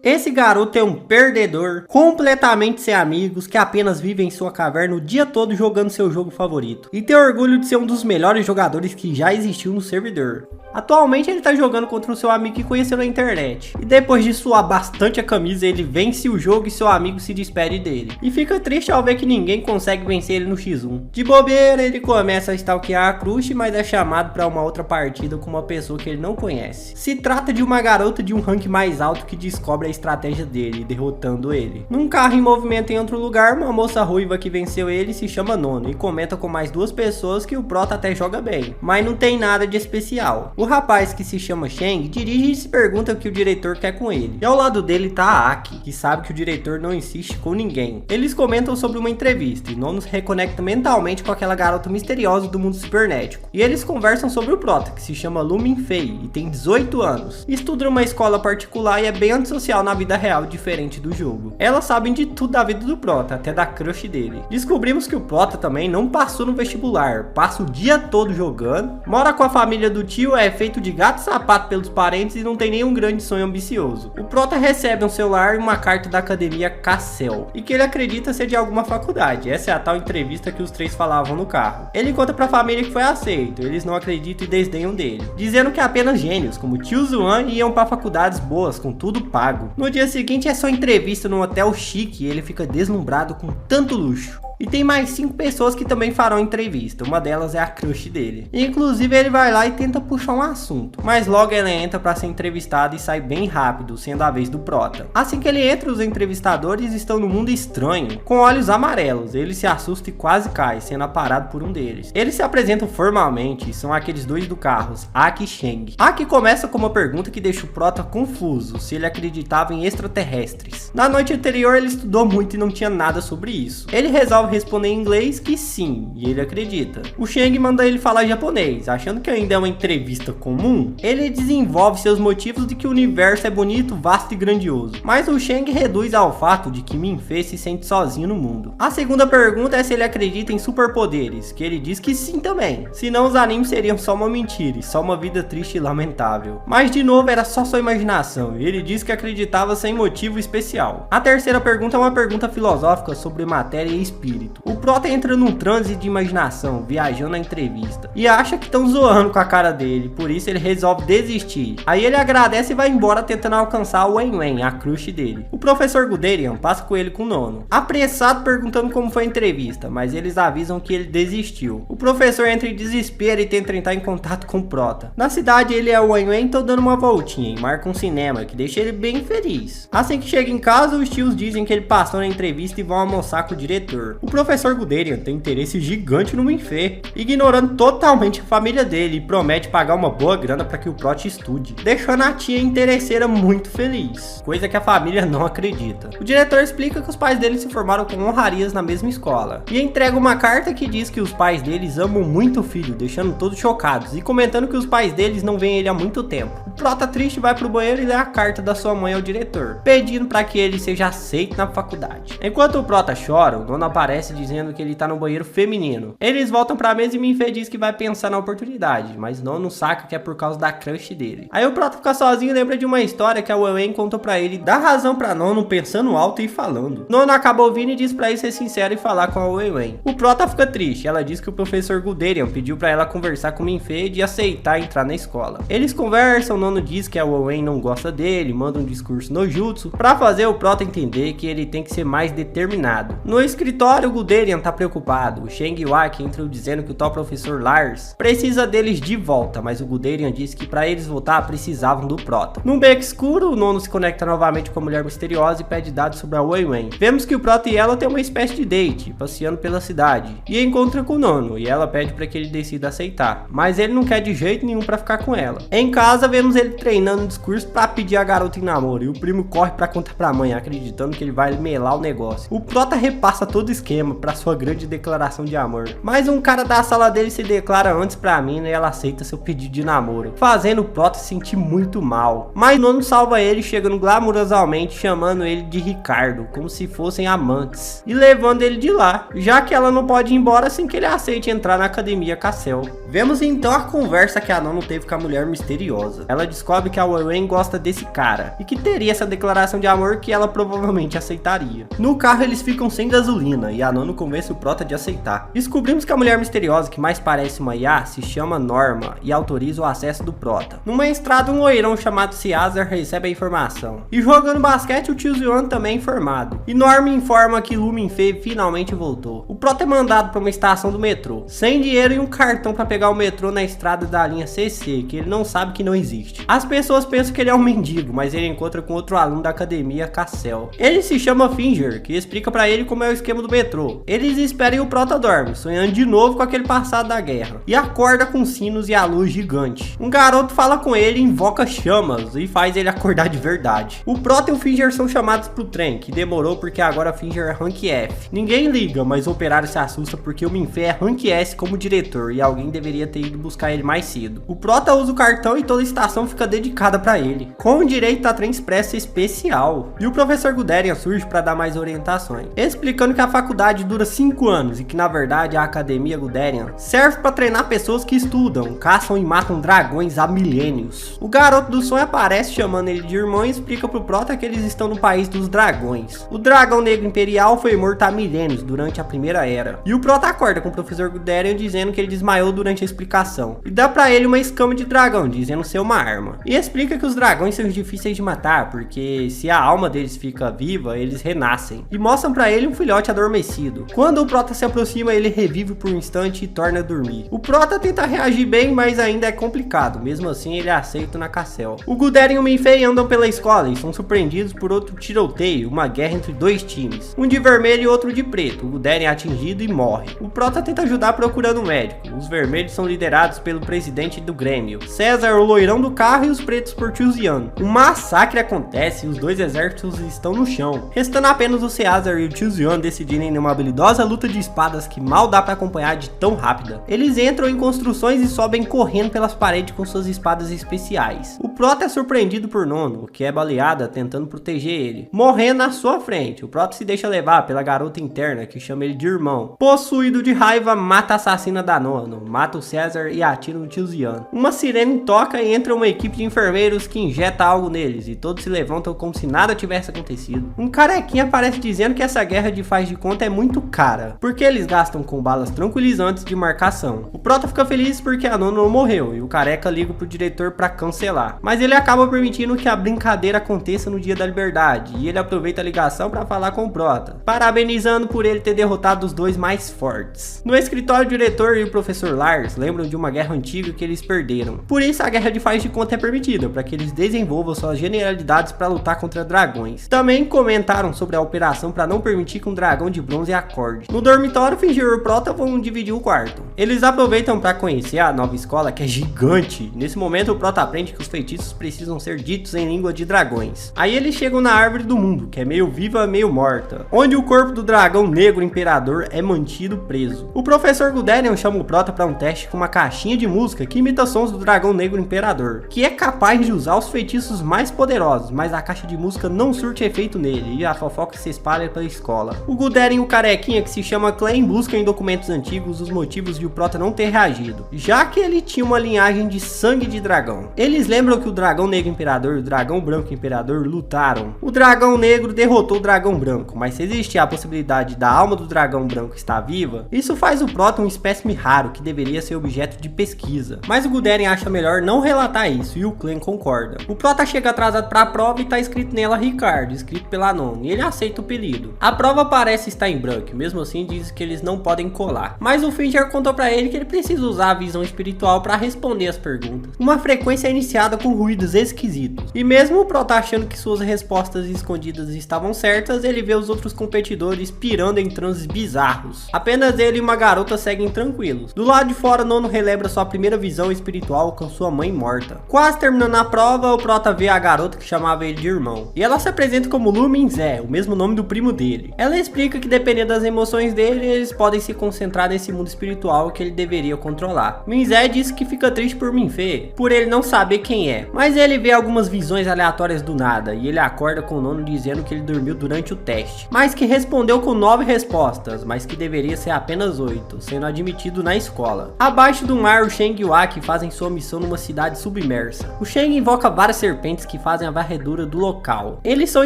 Esse garoto é um perdedor, completamente sem amigos, que apenas vive em sua caverna o dia todo jogando seu jogo favorito. E tem orgulho de ser um dos melhores jogadores que já existiu no servidor. Atualmente ele tá jogando contra o seu amigo que conheceu na internet. E depois de suar bastante a camisa, ele vence o jogo e seu amigo se despede dele. E fica triste ao ver que ninguém consegue vencer ele no X1. De bobeira, ele começa a stalkear a Crush, mas é chamado para uma outra partida com uma pessoa que ele não conhece. Se trata de uma garota de um rank mais alto que descobre a estratégia dele, derrotando ele. Num carro em movimento em outro lugar, uma moça ruiva que venceu ele se chama Nono e comenta com mais duas pessoas que o Prota até joga bem, mas não tem nada de especial. O rapaz, que se chama Sheng, dirige e se pergunta o que o diretor quer com ele. E ao lado dele tá a Aki, que sabe que o diretor não insiste com ninguém. Eles comentam sobre uma entrevista e Nono se reconecta mentalmente com aquela garota misteriosa do mundo cibernético. E eles conversam sobre o Prota, que se chama Lu Minfei e tem 18 anos. Estuda numa escola particular e é bem antissocial na vida real, diferente do jogo. Elas sabem de tudo da vida do Prota, até da crush dele. Descobrimos que o Prota também não passou no vestibular, passa o dia todo jogando, mora com a família do tio, é feito de gato e sapato pelos parentes e não tem nenhum grande sonho ambicioso. O Prota recebe um celular e uma carta da academia Cassel, e que ele acredita ser de alguma faculdade. Essa é a tal entrevista que os três falavam no carro. Ele conta pra família que foi aceito, eles não acreditam e desdenham dele, dizendo que apenas gênios, como Tio Zuan, iam pra faculdades boas, com tudo pago. No dia seguinte é só entrevista num hotel chique e ele fica deslumbrado com tanto luxo. E tem mais 5 pessoas que também farão entrevista, uma delas é a crush dele. Inclusive ele vai lá e tenta puxar um assunto, mas logo ela entra para ser entrevistada e sai bem rápido, sendo a vez do Prota. Assim que ele entra, os entrevistadores estão no mundo estranho, com olhos amarelos. Ele se assusta e quase cai, sendo aparado por um deles. Eles se apresentam formalmente e são aqueles dois do carro, Aki e Sheng. Aki começa com uma pergunta que deixa o Prota confuso, se ele acreditava em extraterrestres. Na noite anterior ele estudou muito e não tinha nada sobre isso. Ele resolve responder em inglês que sim, e ele acredita. O Sheng manda ele falar japonês, achando que ainda é uma entrevista comum. Ele desenvolve seus motivos de que o universo é bonito, vasto e grandioso, mas o Sheng reduz ao fato de que Minfei se sente sozinho no mundo. A segunda pergunta é se ele acredita em superpoderes, que ele diz que sim também, senão os animes seriam só uma mentira e só uma vida triste e lamentável. Mas de novo era só sua imaginação, e ele diz que acreditava sem motivo especial. A terceira pergunta é uma pergunta filosófica sobre matéria e espírito. O Prota entra num transe de imaginação, viajando na entrevista, e acha que estão zoando com a cara dele, por isso ele resolve desistir. Aí ele agradece e vai embora tentando alcançar o Wen Wen, a crush dele. O professor Guderian passa com ele com o Nono, apressado perguntando como foi a entrevista, mas eles avisam que ele desistiu. O professor entra em desespero e tenta entrar em contato com o Prota. Na cidade ele e o Wen Wen estão dando uma voltinha e marca um cinema, que deixa ele bem feliz. Assim que chega em casa, os tios dizem que ele passou na entrevista e vão almoçar com o diretor. O professor Guderian tem interesse gigante no Minfei, ignorando totalmente a família dele e promete pagar uma boa grana para que o Prota estude, deixando a tia interesseira muito feliz, coisa que a família não acredita. O diretor explica que os pais dele se formaram com honrarias na mesma escola, e entrega uma carta que diz que os pais deles amam muito o filho, deixando todos chocados, e comentando que os pais deles não veem ele há muito tempo. O Prota triste vai pro banheiro e lê a carta da sua mãe ao diretor, pedindo para que ele seja aceito na faculdade. Enquanto o Prota chora, o Nono aparece dizendo que ele tá no banheiro feminino. Eles voltam pra mesa e Minfei diz que vai pensar na oportunidade, mas Nono saca que é por causa da crush dele. Aí o Prota fica sozinho e lembra de uma história que a Wen Wen contou pra ele, dá razão pra Nono pensando alto e falando. Nono acaba ouvindo e diz pra ele ser sincero e falar com a Wen Wen. O Prota fica triste, ela diz que o professor Guderian pediu pra ela conversar com Minfei de aceitar entrar na escola. Eles conversam, Nono diz que a Wen Wen não gosta dele, manda um discurso no jutsu pra fazer o Prota entender que ele tem que ser mais determinado. No escritório, o Guderian tá preocupado. O Sheng e o Aki entram dizendo que o tal professor Lars precisa deles de volta, mas o Guderian disse que para eles voltar precisavam do Prota. Num beco escuro, o Nono se conecta novamente com a mulher misteriosa e pede dados sobre a Wen Wen. Vemos que o Prota e ela têm uma espécie de date, passeando pela cidade, e encontra com o Nono, e ela pede para que ele decida aceitar, mas ele não quer de jeito nenhum para ficar com ela. Em casa, vemos ele treinando um discurso para pedir a garota em namoro, e o primo corre para contar pra mãe, acreditando que ele vai melar o negócio. O Prota repassa todo o esquema pra sua grande declaração de amor. Mas um cara da sala dele se declara antes pra mina e ela aceita seu pedido de namoro, fazendo o Prota se sentir muito mal. Mas o Nono salva ele, chegando glamourosamente, chamando ele de Ricardo, como se fossem amantes, e levando ele de lá, já que ela não pode ir embora sem que ele aceite entrar na academia Cassel. Vemos então a conversa que a Nono teve com a mulher misteriosa. Ela descobre que a Wen gosta desse cara, e que teria essa declaração de amor que ela provavelmente aceitaria. No carro eles ficam sem gasolina, e a Nono convence o Prota de aceitar. Descobrimos que a mulher misteriosa, que mais parece uma IA, se chama Norma, e autoriza o acesso do Prota. Numa estrada, um loirão chamado Ciazar recebe a informação. E jogando basquete, o tio Yuan também é informado. E Norma informa que Lumin Fei finalmente voltou. O Prota é mandado para uma estação do metrô, sem dinheiro e um cartão para pegar o metrô na estrada da linha CC, que ele não sabe que não existe. As pessoas pensam que ele é um mendigo, mas ele encontra com outro aluno da academia Cassel. Ele se chama Finger, que explica para ele como é o esquema do metrô. Eles esperam e o Prota dorme, sonhando de novo com aquele passado da guerra, e acorda com sinos e a luz gigante. Um garoto fala com ele, invoca chamas e faz ele acordar de verdade. O Prota e o Finger são chamados pro trem, que demorou porque agora Finger é Rank F. Ninguém liga, mas o operário se assusta porque o Minfei é Rank S como diretor e alguém deveria ter ido buscar ele mais cedo. O Prota usa o cartão e toda a estação fica dedicada para ele, com direito a trem expresso especial. E o professor Guderian surge para dar mais orientações, explicando que a faculdade dura 5 anos e que na verdade a academia Guderian serve para treinar pessoas que estudam, caçam e matam dragões há milênios. O garoto do sonho aparece chamando ele de irmão e explica pro Prota que eles estão no país dos dragões. O dragão negro imperial foi morto há milênios durante a primeira era. E o Prota acorda com o professor Guderian dizendo que ele desmaiou durante a explicação. E dá pra ele uma escama de dragão, dizendo ser uma arma. E explica que os dragões são difíceis de matar, porque se a alma deles fica viva, eles renascem. E mostram pra ele um filhote adormecido. Quando o Prota se aproxima, ele revive por um instante e torna a dormir. O Prota tenta reagir bem, mas ainda é complicado. Mesmo assim, ele é aceito na Cassel. O Guderian e o Minfei andam pela escola e são surpreendidos por outro tiroteio, uma guerra entre dois times. Um de vermelho e outro de preto. O Guderian é atingido e morre. O Prota tenta ajudar procurando um médico. Os vermelhos são liderados pelo presidente do Grêmio, César, o loirão do carro, e os pretos por Tio Zian. Um massacre acontece e os dois exércitos estão no chão, restando apenas o César e o Tio Zian decidirem numa habilidosa luta de espadas que mal dá pra acompanhar de tão rápida. Eles entram em construções e sobem correndo pelas paredes com suas espadas especiais. O Prota é surpreendido por Nono, que é baleada tentando proteger ele, morrendo na sua frente. O Prota se deixa levar pela garota interna, que chama ele de irmão. Possuído de raiva, mata a assassina da Nono, mata o César e atira no Tio Zian. Uma sirene toca e entra uma equipe de enfermeiros que injeta algo neles, e todos se levantam como se nada tivesse acontecido. Um carequinha aparece dizendo que essa guerra de faz de conta é muito cara, porque eles gastam com balas tranquilizantes de marcação. O Prota fica feliz porque a Nono não morreu, e o careca liga pro diretor pra cancelar. Mas ele acaba permitindo que a brincadeira aconteça no dia da liberdade, e ele aproveita a ligação pra falar com o Prota, parabenizando por ele ter derrotado os dois mais fortes. No escritório, o diretor e o professor Lars lembram de uma guerra antiga que eles perderam. Por isso a guerra de faz de conta é permitida, para que eles desenvolvam suas genialidades para lutar contra dragões. Também comentaram sobre a operação para não permitir que um dragão de bronze acorde. No dormitório, Fingir e o Prota vão dividir o quarto. Eles aproveitam para conhecer a nova escola, que é gigante. Nesse momento o Prota aprende que os feitiços precisam ser ditos em língua de dragões. Aí eles chegam na árvore do mundo, que é meio viva, meio morta, onde o corpo do dragão negro imperador é mantido preso. O professor Guderian chama o Prota para um teste com uma caixinha de música que imita sons do dragão negro imperador, que é capaz de usar os feitiços mais poderosos, mas a caixa de música não surte efeito nele, e a fofoca se espalha pela escola. O Guderian e o carequinha, que se chama Klein, buscam em documentos antigos os motivos de o Prota não ter reagido, já que ele tinha uma linhagem de sangue de dragão. Eles lembram que o dragão negro imperador e o dragão branco imperador lutaram. O dragão negro derrotou o dragão branco, mas se existir a possibilidade da alma do dragão branco estar viva, isso faz o Prota um espécime raro que deveria ser objeto de pesquisa. Mas o Guderian acha melhor não relatar isso, e o Klein concorda. O Prota chega atrasado para a prova e tá escrito nela Ricardo, escrito pela Nono, e ele aceita o apelido. A prova parece estar em branco, mesmo assim diz que eles não podem colar. Mas o Finger contou para ele que ele precisa usar a visão espiritual para responder as perguntas. Uma frequência iniciada com ruídos esquisitos. E mesmo o Prota achando que suas respostas escondidas estavam certas, ele vê os outros competidores pirando em transes bizarros. Apenas ele e uma garota seguem tranquilos. Do lado de fora, Nono relembra sua primeira visão espiritual com sua mãe morta. Quase terminando a prova, o Prota vê a garota que chamava ele de irmão, e ela se apresenta como Lu Minze, o mesmo nome do primo dele. Ela explica que dependendo das emoções dele, eles podem se concentrar nesse mundo espiritual que ele deveria controlar. Minze diz que fica triste por Minfei, por ele não saber quem é, mas ele vê algumas visões aleatórias do nada, e ele acorda com o nono dizendo que ele dormiu durante o teste, mas que respondeu com 9 respostas, mas que deveria ser apenas 8, sendo admitido na escola. Abaixo do mar, o Shang e o Aki fazem sua missão numa cidade submersa. O Shang invoca várias serpentes que fazem a varredura do local. Eles são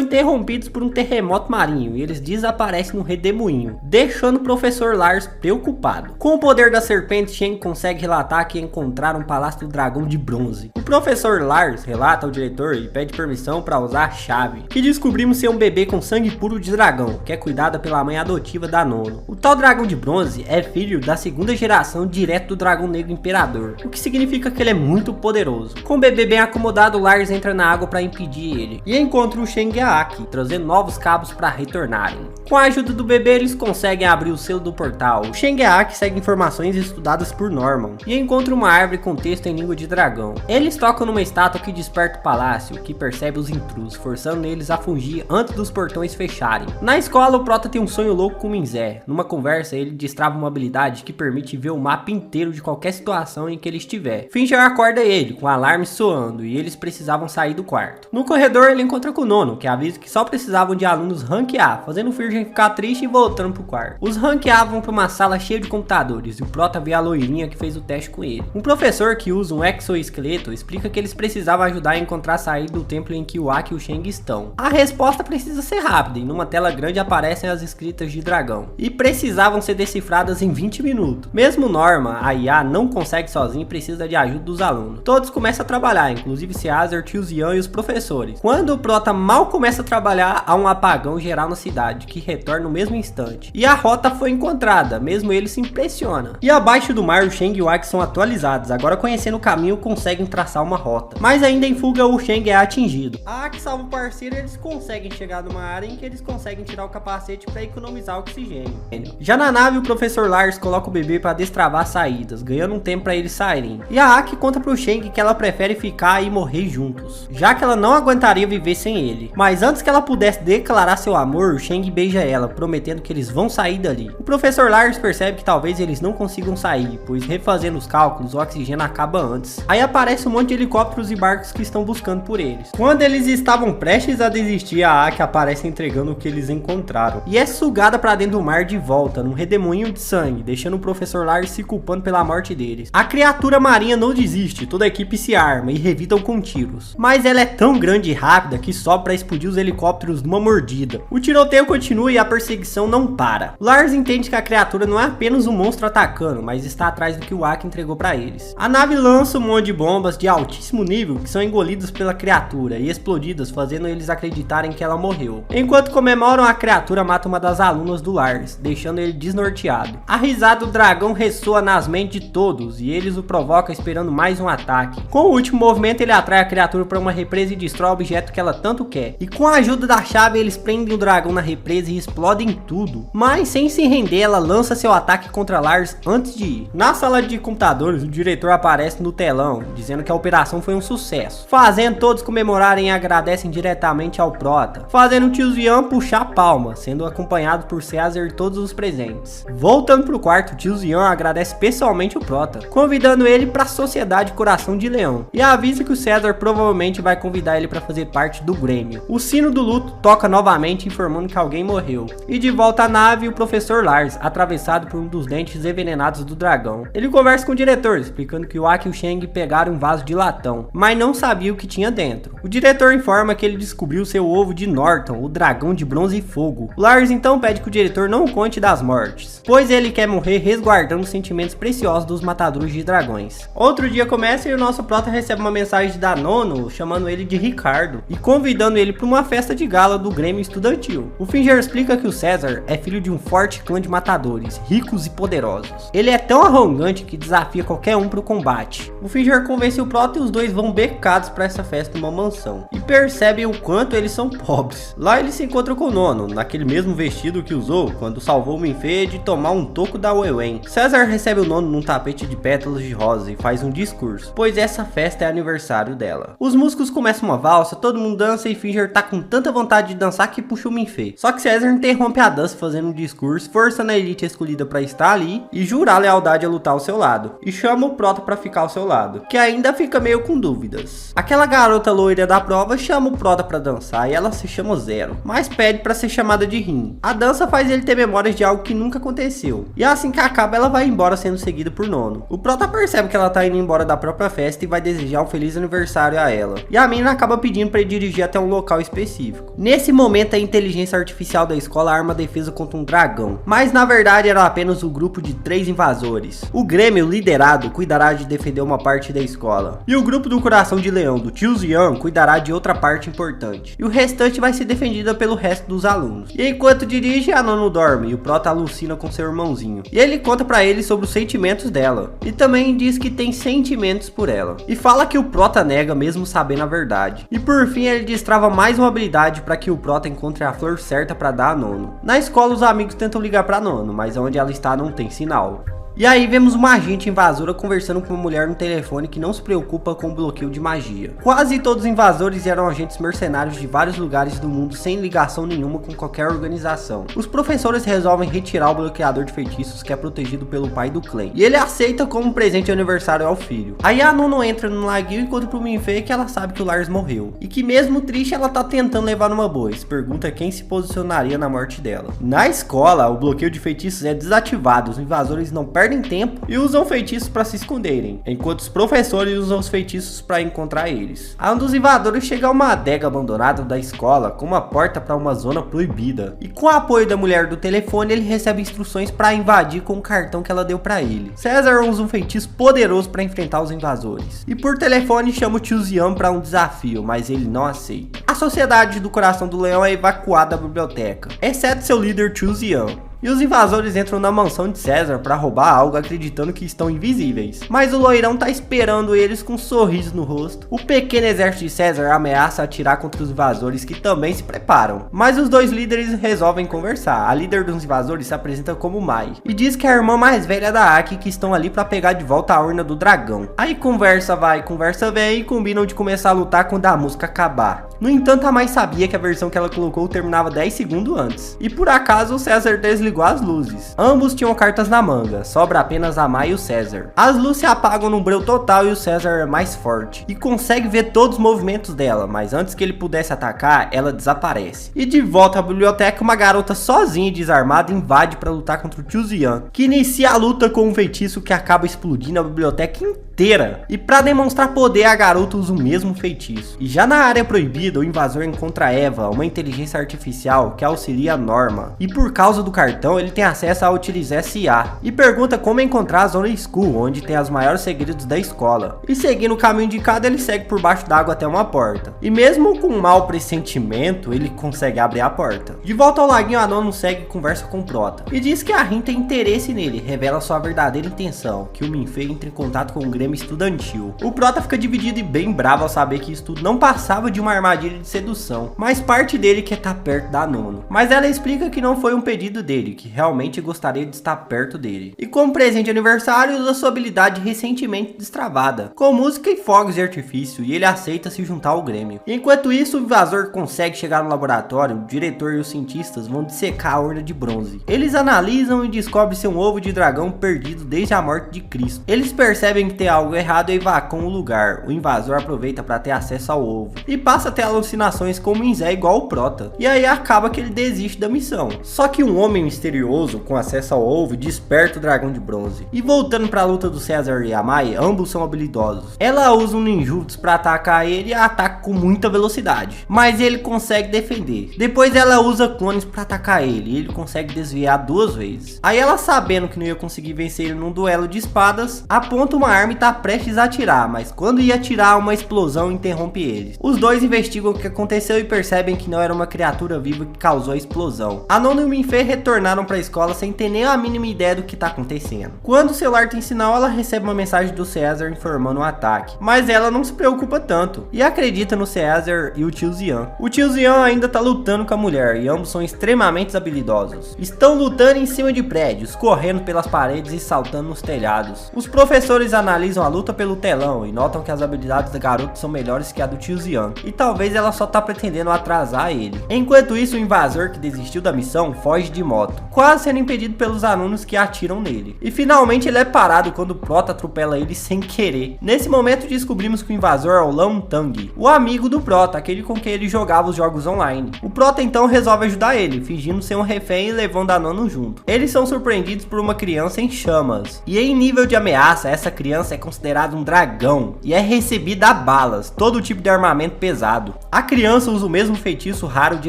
interrompidos por um terremoto marinho e eles desaparecem no redemoinho, deixando o professor Lars preocupado. Com o poder da serpente, Shang consegue relatar que encontraram um palácio do dragão de bronze. O professor Lars relata ao diretor e pede permissão para usar a chave, que descobrimos ser um bebê com sangue puro de dragão, que é cuidada pela mãe adotiva da Nono. O tal dragão de bronze é filho da segunda geração direto do dragão negro imperador, o que significa que ele é muito poderoso. Com o bebê bem acomodado, Lars entra na água para impedir ele e encontra o Shang e a Aki, trazendo novos cabos para retornarem. Com a ajuda do bebê, eles conseguem abrir o selo do portal. O Shang e a Aki seguem informações estudadas por Norman e encontram uma árvore com texto em língua de dragão. Eles tocam numa estátua que desperta o palácio, que percebe os intrusos, forçando eles a fugir antes dos portões fecharem. Na escola, o Prota tem um sonho louco com Minze. Numa conversa, ele destrava uma habilidade que permite ver o mapa inteiro de qualquer situação em que ele estiver. Fincher acorda ele, com alarme soando, e eles precisavam sair do quarto. No corredor, ele encontra com o Nono, que avisa que só precisavam de alunos Rank A, fazendo o Fincher ficar triste e voltando pro quarto. Os Rank A vão pra uma sala cheia de computadores, e o Prota vê a loirinha que fez o teste com ele. Um professor que usa um exoesqueleto explica que eles precisavam ajudar a encontrar a saída do templo em que o Aki e o Shang estão. A resposta precisa ser rápida, e numa tela grande aparecem as escritas de dragão, e precisavam ser decifradas em 20 minutos. Mesmo Norma, a IA, não consegue sozinha e precisa de ajuda dos alunos. Todos começam a trabalhar, inclusive Caesar, Tio Zian e os professores. Quando o Prota mal começa a trabalhar, há um apagão geral na cidade, que retorna no mesmo instante. E a rota foi encontrada, mesmo ele se impressiona. E abaixo do mar, o Shang e o Aki são atualizados, agora conhecendo o caminho conseguem traçar uma rota. Mas ainda em fuga, o Shang é atingido. A Aki salva o parceiro e eles conseguem chegar numa área em que eles conseguem tirar o capacete para economizar oxigênio. Já na nave, o professor Lars coloca o bebê para destravar saídas, ganhando um tempo para eles saírem. E a Aki conta pro Shang que ela prefere ficar e morrer juntos, já que ela não aguentaria viver sem ele. Mas antes que ela pudesse declarar seu amor, o Shang beija ela, prometendo que eles vão sair dali. O professor Lars percebe que talvez eles não consigam sair, pois refazendo os cálculos, o oxigênio acaba antes. Aí aparece um monte de helicópteros e barcos que estão buscando por eles. Quando eles estavam prestes a desistir, a Aki aparece entregando o que eles encontraram, e é sugada para dentro do mar de volta, num redemoinho de sangue, deixando o professor Lars se culpando pela morte deles. A criatura marinha não desiste, toda a equipe se arma e revidam com tiros, mas ela é tão grande e rápida que sobe para explodir os helicópteros numa mordida. O tiroteio continua e a perseguição não para. Lars entende que a criatura não é apenas um monstro atacando, mas está atrás do que o Aki entregou para eles. A nave lança um monte de bombas de altíssimo nível que são engolidas pela criatura e explodidas, fazendo eles acreditarem que ela morreu. Enquanto comemoram, a criatura mata uma das alunas do Lars, deixando ele desnorteado. A risada do dragão ressoa nas mentes de todos e eles o provocam esperando mais um ataque. Com o último movimento, ele atrai a criatura para uma represa e destrói o objeto que ela tanto quer. E com a ajuda da chave, eles prendem o dragão na represa e explodem tudo. Mas sem se render, ela lança seu ataque contra Lars antes de ir. Na sala de computadores, o diretor aparece no telão, dizendo que a operação foi um sucesso, fazendo todos comemorarem e agradecem diretamente ao Prota, fazendo o Tio Zian puxar a palma, sendo acompanhado por Caesar e todos os presentes. Voltando pro quarto, o Tio Zian agradece pessoalmente o Prota, convidando ele para a Sociedade Coração de Leão, e avisa que o Caesar provavelmente vai convidar ele para fazer parte do Grêmio. O sino do luto toca novamente, informando que alguém morreu. E de volta à nave, o professor Lars, atravessado por um dos dentes envenenados do dragão. Ele conversa com o diretor, explicando que o Aki e o Shang pegaram um vaso de latão, mas não sabia o que tinha dentro. O diretor informa que ele descobriu seu ovo de Norton, o dragão de bronze e fogo. Lars então pede que o diretor não conte das mortes, pois ele quer morrer resguardando os sentimentos preciosos dos matadores de dragões. Outro dia começa e o nosso Prota recebe uma mensagem da Nono, chamando ele de Ricardo, e convidando ele para uma festa de gala do Grêmio Estudantil. O Fincher explica que o Caesar é filho de um forte clã de matadores, ricos e poderosos. Ele é tão arrogante que desafia qualquer um para o combate. O Fincher convence o Prota e os dois vão becados para essa festa numa mansão, e percebem o quanto eles são pobres. Lá ele se encontra com o Nono, naquele mesmo vestido que usou quando salvou o Minfei de tomar um toco da Weiwen. Caesar recebe o Nono num tapete de pétalas de rosa e faz um discurso, pois essa festa é aniversário dela. Os músicos começam uma valsa, todo mundo dança e Finger tá com tanta vontade de dançar que puxa o Minfei. Só que César interrompe a dança fazendo um discurso, forçando a elite escolhida pra estar ali e jurar lealdade a lutar ao seu lado. E chama o Prota pra ficar ao seu lado, que ainda fica meio com dúvidas. Aquela garota loira da prova chama o Prota pra dançar e ela se chama Zero, mas pede pra ser chamada de Rin. A dança faz ele ter memórias de algo que nunca aconteceu. E assim que acaba, ela vai embora sendo seguida por Nono. O Prota percebe que ela tá indo embora da própria festa e vai desejar um feliz aniversário a ela. E a menina acaba pedindo pra ele dirigir até um local específico. Nesse momento, a inteligência artificial da escola arma a defesa contra um dragão. Mas na verdade era apenas o grupo de 3 invasores. O Grêmio, liderado, cuidará de defender uma parte da escola. E o grupo do Coração de Leão, do Tio Zian, cuidará de outra parte importante. E o restante vai ser defendida pelo resto dos alunos. E enquanto dirige, a Nono dorme e o Prota alucina com seu irmãozinho. E ele conta pra ele sobre os sentimentos dela. E também diz que tem sentimentos por ela. E fala que o Prota nega mesmo sabendo a verdade. E por fim ele destrava mais uma habilidade para que o Prota encontre a flor certa para dar a Nono. Na escola os amigos tentam ligar para Nono, mas onde ela está não tem sinal. E aí vemos uma agente invasora conversando com uma mulher no telefone que não se preocupa com o bloqueio de magia. Quase todos os invasores eram agentes mercenários de vários lugares do mundo sem ligação nenhuma com qualquer organização. Os professores resolvem retirar o bloqueador de feitiços que é protegido pelo pai do Clay. E ele aceita como presente de aniversário ao filho. Aí a Nono entra no laguinho e conta pro Minfei que ela sabe que o Lars morreu. E que mesmo triste ela tá tentando levar numa boa. Se pergunta quem se posicionaria na morte dela. Na escola, o bloqueio de feitiços é desativado. Os invasores não perdem tempo e usam feitiços para se esconderem, enquanto os professores usam os feitiços para encontrar eles. Um dos invasores chega a uma adega abandonada da escola com uma porta para uma zona proibida. E com o apoio da mulher do telefone, ele recebe instruções para invadir com o cartão que ela deu para ele. César usa um feitiço poderoso para enfrentar os invasores. E por telefone chama o Tio Zian para um desafio, mas ele não aceita. A sociedade do Coração do Leão é evacuada da biblioteca, exceto seu líder Tio Zian. E os invasores entram na mansão de César para roubar algo acreditando que estão invisíveis. Mas o loirão tá esperando eles com um sorriso no rosto. O pequeno exército de César ameaça atirar contra os invasores que também se preparam. Mas os dois líderes resolvem conversar. A líder dos invasores se apresenta como Mai e diz que é a irmã mais velha da Aki que estão ali para pegar de volta a urna do dragão. Aí conversa vai, conversa vem e combinam de começar a lutar quando a música acabar. No entanto, a Mai sabia que a versão que ela colocou terminava 10 segundos antes. E por acaso o César desligou as luzes. Ambos tinham cartas na manga, sobra apenas a Mai e o César. As luzes se apagam num breu total e o César é mais forte e consegue ver todos os movimentos dela, mas antes que ele pudesse atacar, ela desaparece. E de volta à biblioteca, uma garota sozinha e desarmada invade para lutar contra o Tio Zian, que inicia a luta com um feitiço que acaba explodindo a biblioteca inteira. E para demonstrar poder, a garota usa o mesmo feitiço. E já na área proibida, o invasor encontra Eva, uma inteligência artificial que auxilia a Norma. E por causa do cartão, ele tem acesso a utilizar SA e pergunta como encontrar a Zona School, onde tem os maiores segredos da escola. E seguindo o caminho indicado, ele segue por baixo d'água até uma porta. E mesmo com um mau pressentimento, ele consegue abrir a porta. De volta ao laguinho, a Nono segue e conversa com o Prota. E diz que a Rin tem interesse nele, revela sua verdadeira intenção, que o Minfei entre em contato com o Grêmio estudantil. O Prota fica dividido e bem bravo ao saber que isso tudo não passava de uma armadilha de sedução, mas parte dele quer estar perto da Nono. Mas ela explica que não foi um pedido dele, que realmente gostaria de estar perto dele. E como presente de aniversário, usa sua habilidade recentemente destravada, com música e fogos de artifício, e ele aceita se juntar ao Grêmio. Enquanto isso, o invasor consegue chegar no laboratório, o diretor e os cientistas vão dissecar a urna de bronze. Eles analisam e descobrem ser um ovo de dragão perdido desde a morte de Cristo. Eles percebem que tem algo errado e evacuam o lugar. O invasor aproveita para ter acesso ao ovo e passa a ter alucinações com o Minzé igual o Prota. E aí acaba que ele desiste da missão. Só que um homem misterioso com acesso ao ovo desperta o dragão de bronze. E voltando para a luta do César e a Mai, ambos são habilidosos. Ela usa um ninjutsu para atacar ele e ataca com muita velocidade, mas ele consegue defender. Depois ela usa clones para atacar ele e ele consegue desviar 2 vezes. Aí ela, sabendo que não ia conseguir vencer ele num duelo de espadas, aponta uma arma e tá prestes a atirar, mas quando ia atirar, uma explosão interrompe eles. Os dois investigam o que aconteceu e percebem que não era uma criatura viva que causou a explosão. A Nono e o Minfei retornaram para a escola sem ter nem a mínima ideia do que tá acontecendo. Quando o celular tem sinal, ela recebe uma mensagem do César informando o ataque, mas ela não se preocupa tanto e acredita acredita no Caesar e o tio Xian. O tio Xian ainda tá lutando com a mulher e ambos são extremamente habilidosos. Estão lutando em cima de prédios, correndo pelas paredes e saltando nos telhados. Os professores analisam a luta pelo telão e notam que as habilidades da garota são melhores que a do tio Xian, e talvez ela só tá pretendendo atrasar ele. Enquanto isso, o invasor que desistiu da missão foge de moto, quase sendo impedido pelos alunos que atiram nele. E finalmente ele é parado quando o Prota atropela ele sem querer. Nesse momento descobrimos que o invasor é o Long Tang, o amigo do Prota, aquele com quem ele jogava os jogos online. O Prota então resolve ajudar ele, fingindo ser um refém e levando a Nono junto. Eles são surpreendidos por uma criança em chamas, e em nível de ameaça, essa criança é considerada um dragão e é recebida a balas, todo tipo de armamento pesado. A criança usa o mesmo feitiço raro de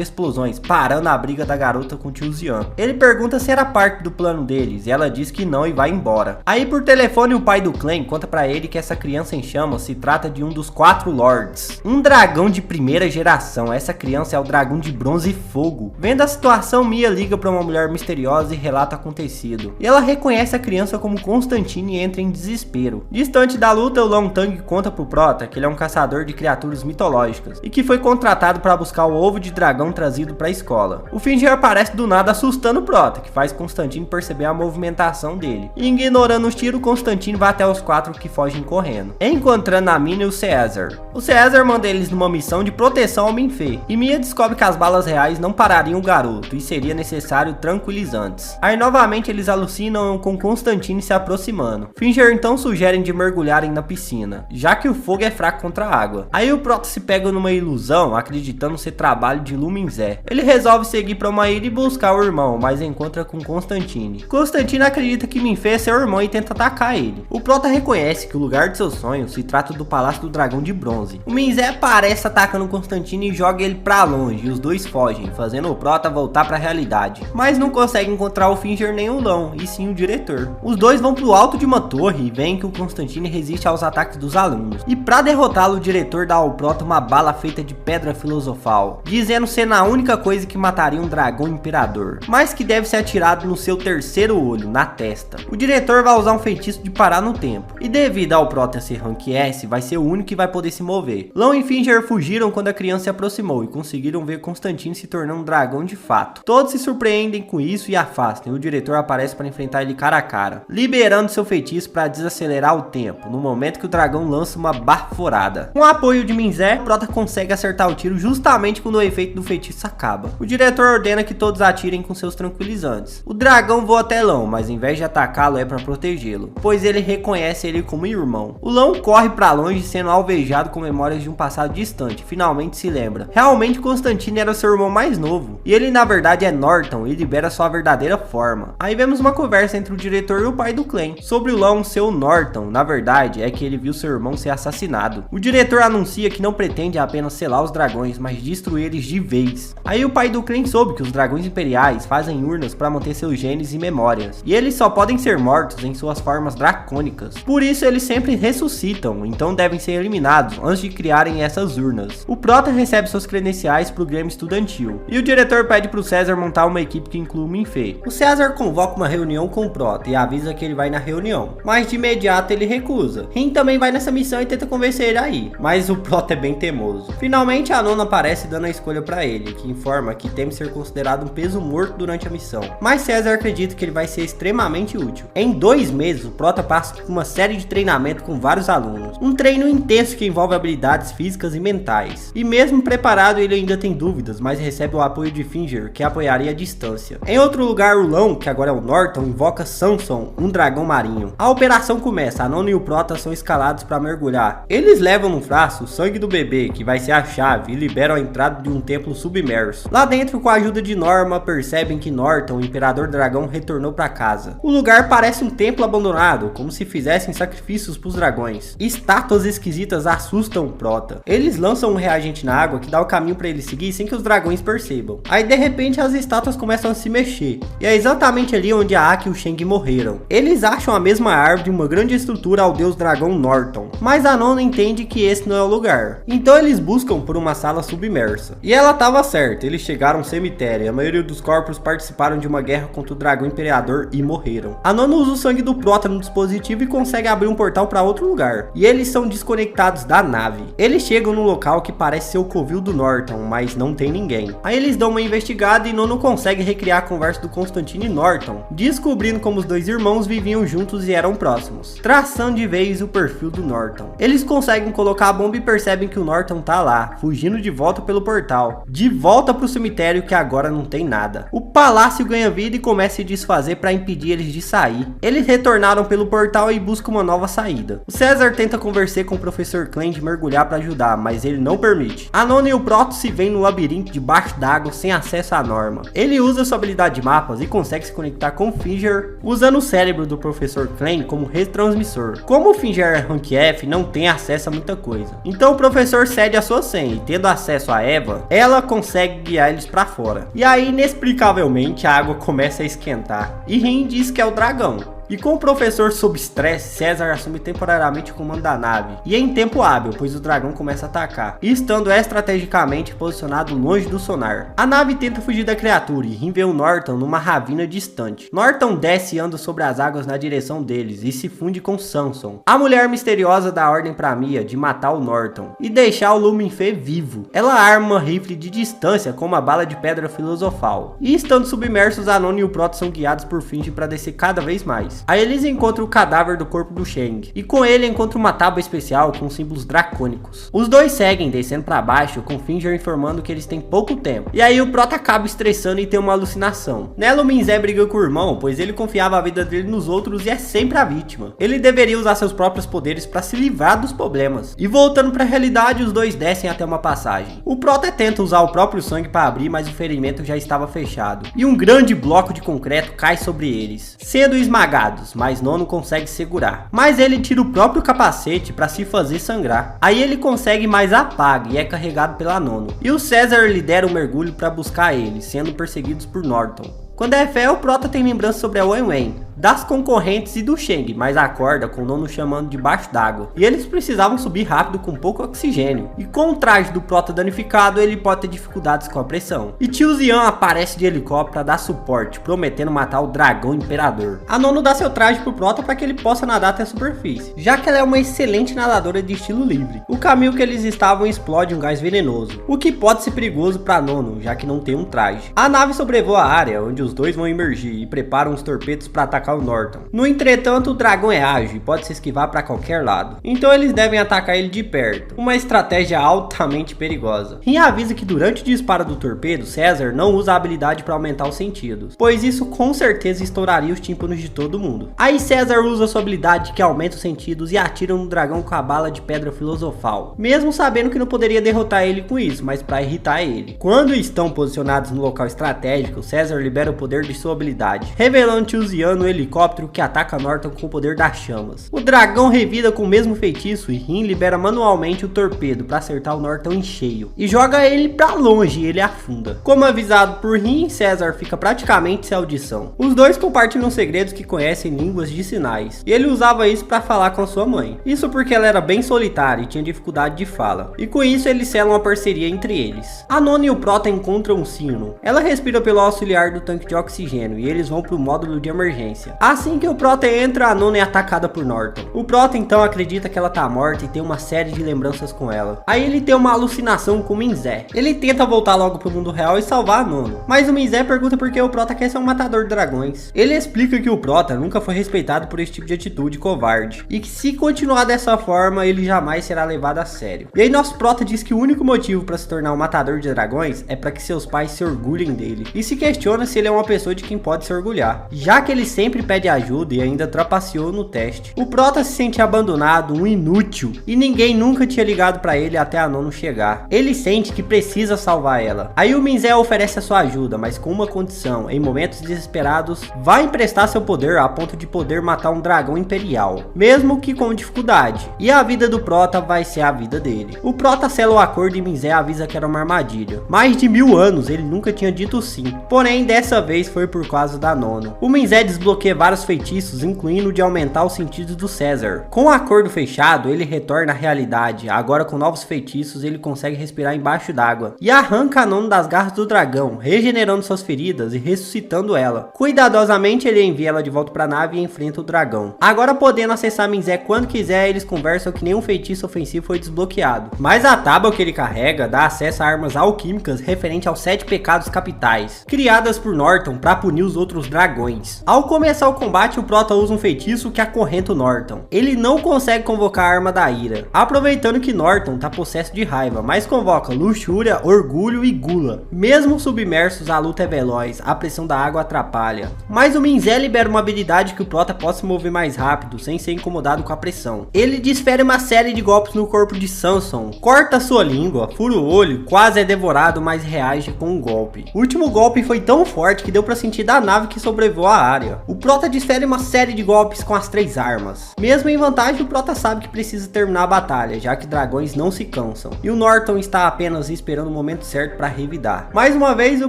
explosões, parando a briga da garota com o tio Xian. Ele pergunta se era parte do plano deles, e ela diz que não e vai embora. Aí por telefone o pai do clã conta pra ele que essa criança em chamas se trata de um dos 4 Lords, um dragão de primeira geração. Essa criança é o dragão de bronze e fogo. Vendo a situação, Mia liga pra uma mulher misteriosa e relata o acontecido. E ela reconhece a criança como Constantine e entra em desespero. Distante da luta, o Long Tang conta pro Prota que ele é um caçador de criaturas mitológicas e que foi contratado para buscar o ovo de dragão trazido pra escola. O Finger aparece do nada assustando o Prota, que faz Constantine perceber a movimentação dele. E ignorando os tiros, Constantine vai até os 4 que fogem correndo, encontrando a Mina e o Caesar. O Caesar manda eles numa missão de proteção ao Minfei, e Mia descobre que as balas reais não parariam o garoto e seria necessário tranquilizantes. Aí novamente eles alucinam com Constantine se aproximando. Finger então sugerem de mergulharem na piscina, já que o fogo é fraco contra a água. Aí o Prota se pega numa ilusão, acreditando ser trabalho de Luminzé. Ele resolve seguir para uma ilha e buscar o irmão, mas encontra com Constantine. Constantine acredita que Minfei é seu irmão e tenta atacar ele. O Prota reconhece que o lugar de seus sonhos se trata do Palácio do Dragão de Bronze. O Minzé aparece atacando Constantine e joga ele pra longe, e os dois fogem, fazendo o Prota voltar pra realidade. Mas não consegue encontrar o Finger nem o Long, e sim o diretor. Os dois vão pro alto de uma torre e veem que o Constantine resiste aos ataques dos alunos. E pra derrotá-lo, o diretor dá ao Prota uma bala feita de pedra filosofal, dizendo ser a única coisa que mataria um dragão imperador, mas que deve ser atirado no seu terceiro olho, na testa. O diretor vai usar um feitiço de parar no tempo, e devido ao Prota ser rank S, vai ser o único que vai poder se mover. Long e Finger fugiram quando a criança se aproximou e conseguiram ver Constantine se tornando um dragão de fato. Todos se surpreendem com isso e afastam, e o diretor aparece para enfrentar ele cara a cara, liberando seu feitiço para desacelerar o tempo, no momento que o dragão lança uma baforada. Com o apoio de Minzé, o Prota consegue acertar o tiro justamente quando o efeito do feitiço acaba. O diretor ordena que todos atirem com seus tranquilizantes. O dragão voa até Long, mas em vez de atacá-lo é para protegê-lo, pois ele reconhece ele como irmão. O Long corre para longe sendo alvejado com memórias de um passado distante, finalmente se lembra. Realmente Constantine era seu irmão mais novo, e ele na verdade é Norton e libera sua verdadeira forma. Aí vemos uma conversa entre o diretor e o pai do clã, sobre o Long ser o Norton. Na verdade é que ele viu seu irmão ser assassinado. O diretor anuncia que não pretende apenas selar os dragões, mas destruir eles de vez. Aí o pai do clã soube que os dragões imperiais fazem urnas para manter seus genes e memórias, e eles só podem ser mortos em suas formas dracônicas. Por isso eles sempre ressuscitam, então devem ser eliminados antes de criarem essas urnas. O Prota recebe seus credenciais pro Grêmio Estudantil, e o diretor pede pro Caesar montar uma equipe que inclui o Minfei. O Caesar convoca uma reunião com o Prota e avisa que ele vai na reunião, mas de imediato ele recusa. Rin também vai nessa missão e tenta convencer ele a ir, mas o Prota é bem teimoso. Finalmente a Nona aparece dando a escolha pra ele, que informa que teme ser considerado um peso morto durante a missão, mas Caesar acredita que ele vai ser extremamente útil. Em 2 meses, o Prota passa por uma série de treinamento com vários alunos, um treino intenso que envolve habilidades físicas e mentais, e mesmo preparado ele ainda tem dúvidas, mas recebe o apoio de Finger, que apoiaria à distância. Em outro lugar, o Long, que agora é o Norton, invoca Samson, um dragão marinho. A operação começa, a Nona e o Prota são escalados para mergulhar. Eles levam no frasco o sangue do bebê, que vai ser a chave, e liberam a entrada de um templo submerso. Lá dentro, com a ajuda de Norma, percebem que Norton, o Imperador Dragão, retornou para casa. O lugar parece um templo abandonado, como se fizessem sacrifícios para os dragões. Estátuas esquisitas assustam o Prota. Eles lançam um reagente na água que dá o caminho para ele seguir sem que os dragões percebam. Aí de repente as estátuas começam a se mexer, e é exatamente ali onde a Aki e o Shang morreram. Eles acham a mesma árvore de uma grande estrutura ao deus dragão Norton, mas a Nona entende que esse não é o lugar. Então eles buscam por uma sala submersa. E ela estava certa, eles chegaram ao cemitério, e a maioria dos corpos participaram de uma guerra contra o dragão imperador e morreram. A Nona usa o sangue do Prota no dispositivo e consegue abrir um portal para outro lugar, e eles são desconectados da nave. Eles chegam no local que parece ser o covil do Norton, mas não tem ninguém. Aí eles dão uma investigada e Nono consegue recriar a conversa do Constantine e Norton, descobrindo como os dois irmãos viviam juntos e eram próximos, traçando de vez o perfil do Norton. Eles conseguem colocar a bomba e percebem que o Norton tá lá, fugindo de volta pelo portal, de volta pro cemitério que agora não tem nada. O palácio ganha vida e começa a se desfazer para impedir eles de sair. Eles retornaram pelo portal e buscam uma nova saída. O Caesar tenta conversar com o Professor Klein de mergulhar para ajudar, mas ele não permite. A Nono e o Proto se veem no labirinto debaixo d'água sem acesso à Norma. Ele usa sua habilidade de mapas e consegue se conectar com o Finger, usando o cérebro do Professor Klein como retransmissor. Como o Finger é Rank F, não tem acesso a muita coisa. Então o professor cede a sua senha e, tendo acesso a Eva, ela consegue guiar eles para fora. E aí, inexplicavelmente, a água começa a esquentar. E Rin diz que é o dragão. E com o professor sob estresse, Caesar assume temporariamente o comando da nave, e é em tempo hábil, pois o dragão começa a atacar, e estando estrategicamente posicionado longe do sonar. A nave tenta fugir da criatura e Rin vê o Norton numa ravina distante. Norton desce e anda sobre as águas na direção deles e se funde com Samson. A mulher misteriosa dá ordem para Mia de matar o Norton e deixar o Lumen Fê vivo. Ela arma uma rifle de distância com uma bala de pedra filosofal. E estando submersos, a Nono e o Proto são guiados por Finger para descer cada vez mais. Aí eles encontram o cadáver do corpo do Shang, e com ele encontram uma tábua especial com símbolos dracônicos. Os dois seguem descendo para baixo, com Finger informando que eles têm pouco tempo. E aí o Proto acaba estressando e tem uma alucinação. Nela o Minzé briga com o irmão, pois ele confiava a vida dele nos outros e é sempre a vítima. Ele deveria usar seus próprios poderes para se livrar dos problemas. E voltando para a realidade, os dois descem até uma passagem. O Proto tenta usar o próprio sangue para abrir, mas o ferimento já estava fechado. E um grande bloco de concreto cai sobre eles, sendo esmagado. Mas Nono consegue segurar. Mas ele tira o próprio capacete para se fazer sangrar. Aí ele consegue, mas apaga e é carregado pela Nono. E o Caesar lidera um mergulho para buscar eles, sendo perseguidos por Norton. Quando é fé, o Proto tem lembrança sobre a Wen Wen, das concorrentes e do Shang, mas acorda com o Nono chamando debaixo d'água. E eles precisavam subir rápido com pouco oxigênio. E com o traje do Proto danificado, ele pode ter dificuldades com a pressão. E Tio Zian aparece de helicóptero para dar suporte, prometendo matar o dragão imperador. A Nono dá seu traje pro Proto para que ele possa nadar até a superfície, já que ela é uma excelente nadadora de estilo livre. O caminho que eles estavam explode um gás venenoso, o que pode ser perigoso para Nono, já que não tem um traje. A nave sobrevoa a área onde os dois vão emergir e preparam os torpedos para atacar o Norton. No entretanto, o dragão é ágil e pode se esquivar para qualquer lado, então eles devem atacar ele de perto, uma estratégia altamente perigosa. Rin avisa que durante o disparo do torpedo, Caesar não usa a habilidade para aumentar os sentidos, pois isso com certeza estouraria os tímpanos de todo mundo. Aí Caesar usa sua habilidade que aumenta os sentidos e atira no dragão com a bala de pedra filosofal, mesmo sabendo que não poderia derrotar ele com isso, mas para irritar ele. Quando estão posicionados no local estratégico, Caesar libera o poder de sua habilidade, revelando Tio Zian no helicóptero que ataca Norton com o poder das chamas. O dragão revida com o mesmo feitiço e Rin libera manualmente o torpedo para acertar o Norton em cheio e joga ele para longe e ele afunda. Como avisado por Rin, Caesar fica praticamente sem audição. Os dois compartilham segredos que conhecem línguas de sinais e ele usava isso para falar com sua mãe. Isso porque ela era bem solitária e tinha dificuldade de fala, e com isso eles selam uma parceria entre eles. A Nono e o Proto encontram um sino. Ela respira pelo auxiliar do tanque de oxigênio e eles vão pro módulo de emergência. Assim que o Proto entra, a Nono é atacada por Norton. O Proto então acredita que ela tá morta e tem uma série de lembranças com ela. Aí ele tem uma alucinação com o Minzé. Ele tenta voltar logo pro mundo real e salvar a Nono, mas o Minzé pergunta por que o Proto quer ser um matador de dragões. Ele explica que o Proto nunca foi respeitado por esse tipo de atitude covarde e que se continuar dessa forma, ele jamais será levado a sério. E aí nosso Proto diz que o único motivo para se tornar um matador de dragões é para que seus pais se orgulhem dele, e se questiona se ele é uma pessoa de quem pode se orgulhar, já que ele sempre pede ajuda e ainda trapaceou no teste. O Proto se sente abandonado, um inútil, e ninguém nunca tinha ligado para ele até a Nono chegar. Ele sente que precisa salvar ela. Aí o Minzé oferece a sua ajuda, mas com uma condição: em momentos desesperados, vai emprestar seu poder a ponto de poder matar um dragão imperial, mesmo que com dificuldade, e a vida do Proto vai ser a vida dele. O Proto sela o acordo e Minzé avisa que era uma armadilha. Mais de 1000 anos ele nunca tinha dito sim, porém dessa vez foi por causa da Nono. O Minzé desbloqueia desbloqueia vários feitiços, incluindo o de aumentar os sentidos do César. Com o acordo fechado, ele retorna à realidade. Agora com novos feitiços, ele consegue respirar embaixo d'água. E arranca a Nono das garras do dragão, regenerando suas feridas e ressuscitando ela. Cuidadosamente, ele envia ela de volta para a nave e enfrenta o dragão. Agora podendo acessar Minzé quando quiser, eles conversam que nenhum feitiço ofensivo foi desbloqueado. Mas a tábua que ele carrega dá acesso a armas alquímicas referente aos 7 pecados capitais, criadas por Norton para punir os outros dragões. Ao começar o combate, o Prota usa um feitiço que acorrenta o Norton. Ele não consegue convocar a arma da ira, aproveitando que Norton tá possesso de raiva, mas convoca luxúria, orgulho e gula. Mesmo submersos, a luta é veloz, a pressão da água atrapalha. Mas o Minzé libera uma habilidade que o Prota possa se mover mais rápido, sem ser incomodado com a pressão. Ele desfere uma série de golpes no corpo de Samson, corta sua língua, fura o olho, quase é devorado, mas reage com um golpe. O último golpe foi tão forte que deu pra sentir da nave que sobrevoou a área. O Prota desfere uma série de golpes com as 3 armas. Mesmo em vantagem, o Prota sabe que precisa terminar a batalha, já que dragões não se cansam. E o Norton está apenas esperando o momento certo para revidar. Mais uma vez, o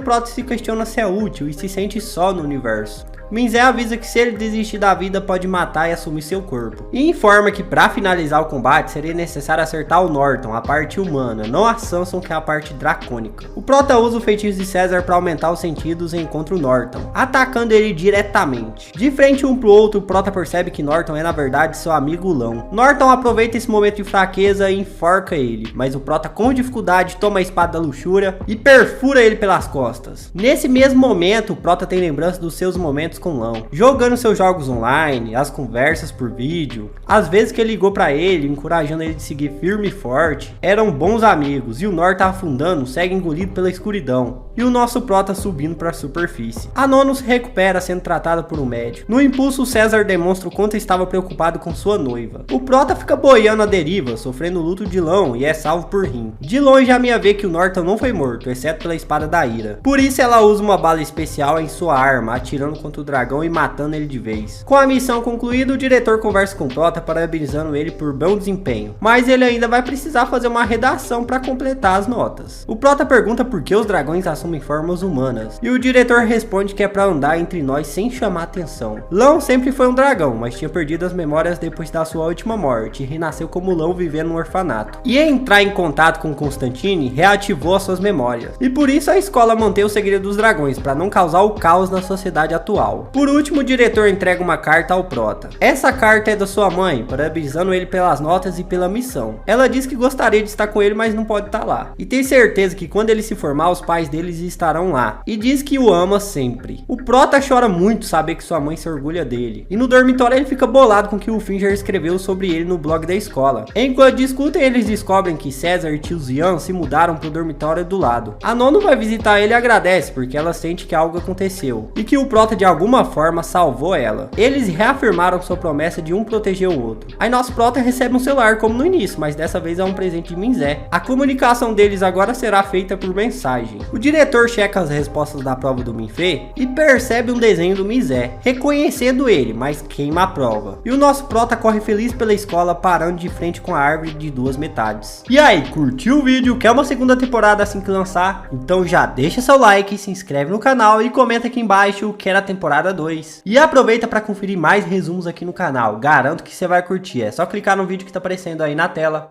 Prota se questiona se é útil e se sente só no universo. Minzé avisa que se ele desistir da vida pode matar e assumir seu corpo. E informa que para finalizar o combate seria necessário acertar o Norton, a parte humana, não a Samson, que é a parte dracônica. O Prota usa o feitiço de César para aumentar os sentidos e encontra o Norton, atacando ele diretamente. De frente um pro outro, o Prota percebe que Norton é na verdade seu amigo Lão. Norton aproveita esse momento de fraqueza e enforca ele, mas o Prota com dificuldade toma a espada da luxúria e perfura ele pelas costas. Nesse mesmo momento, o Prota tem lembrança dos seus momentos com Lão, jogando seus jogos online, as conversas por vídeo, as vezes que ele ligou pra ele, encorajando ele de seguir firme e forte. Eram bons amigos e o Norton afundando segue engolido pela escuridão. E o nosso Prota subindo para a superfície. A Nono se recupera sendo tratada por um médico. No impulso, o César demonstra o quanto estava preocupado com sua noiva. O Prota fica boiando à deriva, sofrendo o luto de Lão e é salvo por Rin. De longe a minha vê que o Norton não foi morto, exceto pela espada da ira. Por isso ela usa uma bala especial em sua arma, atirando contra o dragão e matando ele de vez. Com a missão concluída, o diretor conversa com o Prota, parabenizando ele por bom desempenho. Mas ele ainda vai precisar fazer uma redação para completar as notas. O Prota pergunta por que os dragões assumem formas humanas, e o diretor responde que é para andar entre nós sem chamar atenção. Lão sempre foi um dragão, mas tinha perdido as memórias depois da sua última morte e renasceu como Lão vivendo no orfanato. E entrar em contato com Constantine reativou as suas memórias, e por isso a escola mantém o segredo dos dragões, para não causar o caos na sociedade atual. Por último, o diretor entrega uma carta ao Prota. Essa carta é da sua mãe, parabenizando ele pelas notas e pela missão. Ela diz que gostaria de estar com ele, mas não pode estar lá. E tem certeza que quando ele se formar, os pais deles estarão lá. E diz que o ama sempre. O Prota chora muito saber que sua mãe se orgulha dele. E no dormitório ele fica bolado com o que o Finger escreveu sobre ele no blog da escola. Enquanto discutem, eles descobrem que César e tio Zian se mudaram pro dormitório do lado. A Nono vai visitar ele e agradece, porque ela sente que algo aconteceu. E que o Prota de alguma forma salvou ela. Eles reafirmaram sua promessa de um proteger o outro. Aí nosso Prota recebe um celular como no início, mas dessa vez é um presente de Minzé. A comunicação deles agora será feita por mensagem. O diretor checa as respostas da prova do Minfei e percebe um desenho do Minzé, reconhecendo ele, mas queima a prova. E o nosso Prota corre feliz pela escola, parando de frente com a árvore de 2 metades. E aí, curtiu o vídeo? Quer uma segunda temporada assim que lançar? Então já deixa seu like, se inscreve no canal e comenta aqui embaixo quer a temporada 2. E aproveita para conferir mais resumos aqui no canal, garanto que você vai curtir, é só clicar no vídeo que tá aparecendo aí na tela.